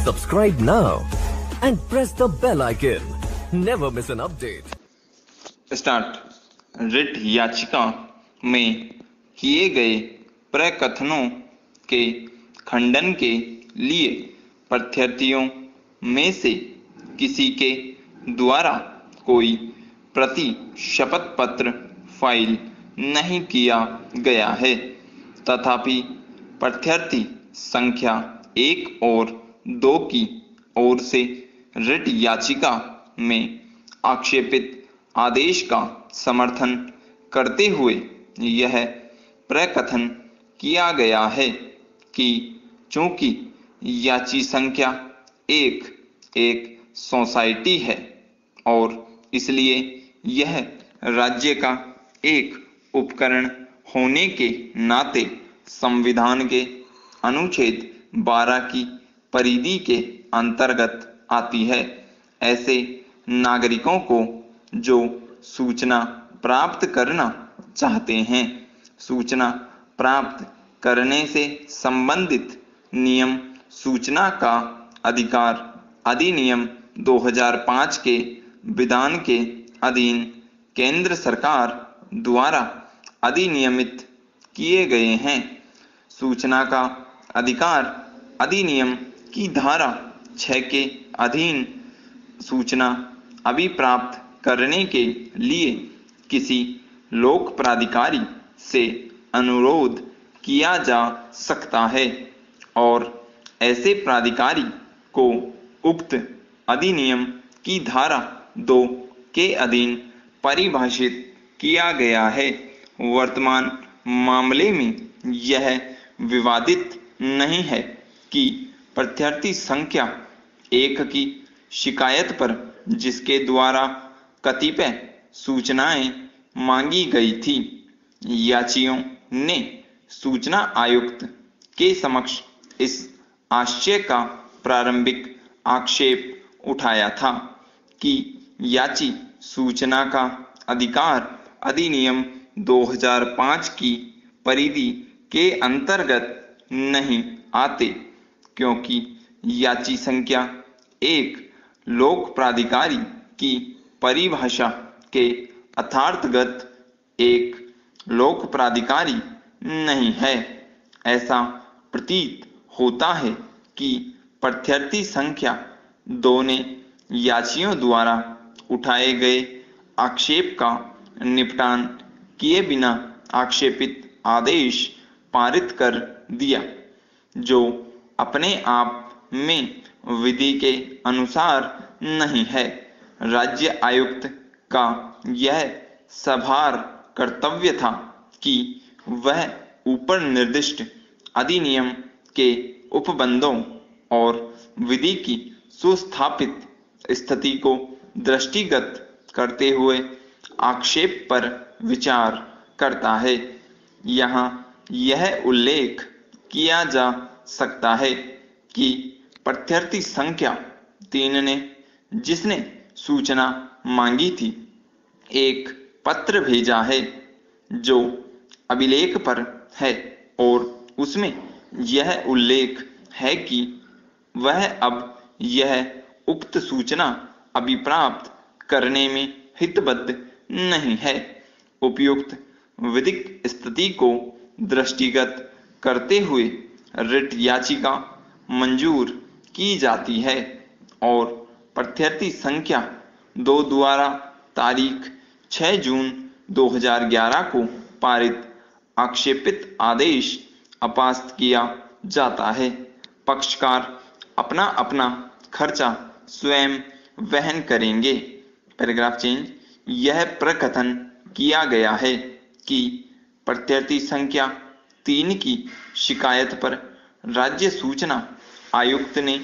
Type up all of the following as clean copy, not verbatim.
Subscribe now and press the bell icon. Never miss an update. Start. Writ याचिका में किए गए प्रकथनों के खंडन के लिए प्रत्यार्थियों में से किसी के द्वारा कोई प्रति शपथ पत्र फाइल नहीं किया गया है, तथापि प्रत्यार्थी संख्या 1 और 2 की ओर से रिट याचिका में आक्षेपित आदेश का समर्थन करते हुए यह प्रकथन किया गया है कि चूंकि याची संख्या 1 एक सोसाइटी है और इसलिए यह राज्य का एक उपकरण होने के नाते संविधान के अनुच्छेद 12 की परिधि के अंतर्गत आती है, ऐसे नागरिकों को जो सूचना प्राप्त करना चाहते हैं, सूचना प्राप्त करने से संबंधित नियम सूचना का अधिकार अधिनियम 2005 के विधान के अधीन केंद्र सरकार द्वारा अधिनियमित किए गए हैं। सूचना का अधिकार अधिनियम की धारा 6 के अधीन सूचना अभिप्राप्त करने के लिए किसी लोक प्राधिकारी से अनुरोध किया जा सकता है और ऐसे प्राधिकारी को उक्त अधिनियम की धारा 2 के अधीन परिभाषित किया गया है। वर्तमान मामले में यह विवादित नहीं है कि प्रत्यार्थी संख्या 1 की शिकायत पर जिसके द्वारा कतिपय सूचनाएं मांगी गई थी, याचियों ने सूचना आयुक्त के समक्ष इस आशय का प्रारंभिक आक्षेप उठाया था कि याची सूचना का अधिकार अधिनियम 2005 की परिधि के अंतर्गत नहीं आते, क्योंकि याची संख्या 1 लोक प्राधिकारी की परिभाषा के अर्थांतर्गत एक लोक प्राधिकारी नहीं है। ऐसा प्रतीत होता है कि प्रत्यार्थी संख्या 2 ने याचियों द्वारा उठाए गए आक्षेप का निपटान किए बिना आक्षेपित आदेश पारित कर दिया, जो अपने आप में विधि के अनुसार नहीं है। राज्य आयुक्त का यह सभार कर्तव्य था कि वह ऊपर निर्दिष्ट अधिनियम के उपबंधों और विधि की सुस्थापित स्थिति को दृष्टिगत करते हुए आक्षेप पर विचार करता है। यहाँ यह उल्लेख किया जा सकता है कि प्रत्यार्थी संख्या 3 ने, जिसने सूचना मांगी थी, एक पत्र भेजा है जो अभिलेख पर है और उसमें यह उल्लेख है कि वह अब यह उक्त सूचना अभिप्राप्त करने में हितबद्ध नहीं है। उपयुक्त विधिक स्थिति को दृष्टिगत करते हुए रिट याचिका मंजूर की जाती है और प्रत्यार्थी संख्या 2 द्वारा तारीख 6 जून 2011 को पारित आक्षेपित आदेश अपास्त किया जाता है। पक्षकार अपना अपना खर्चा स्वयं वहन करेंगे। Paragraph change. यह प्रकथन किया गया है कि प्रत्यार्थी संख्या 3 की शिकायत पर राज्य सूचना आयुक्त ने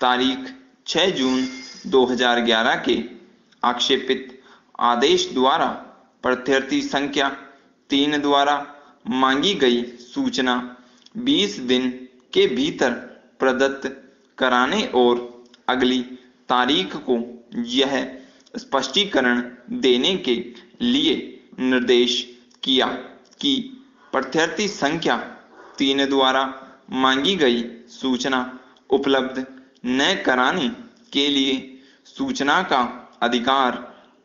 तारीख 6 जून 2011 के आक्षेपित आदेश द्वारा प्रत्यार्थी संख्या 3 द्वारा मांगी गई सूचना 20 दिन के भीतर प्रदत्त कराने और अगली तारीख को यह स्पष्टीकरण देने के लिए निर्देश किया कि प्रत्यार्थी संख्या 3 द्वारा मांगी गई सूचना उपलब्ध न कराने के लिए सूचना का अधिकार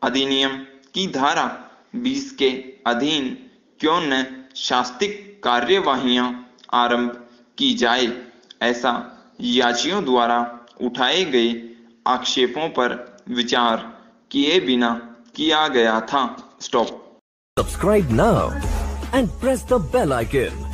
अधिनियम की धारा 20 के अधीन क्यों न शास्त्रीय कार्यवाहियां आरंभ की जाए, ऐसा याचियों द्वारा उठाए गए आक्षेपों पर विचार किए बिना किया गया था। Stop. Subscribe now and press the bell icon.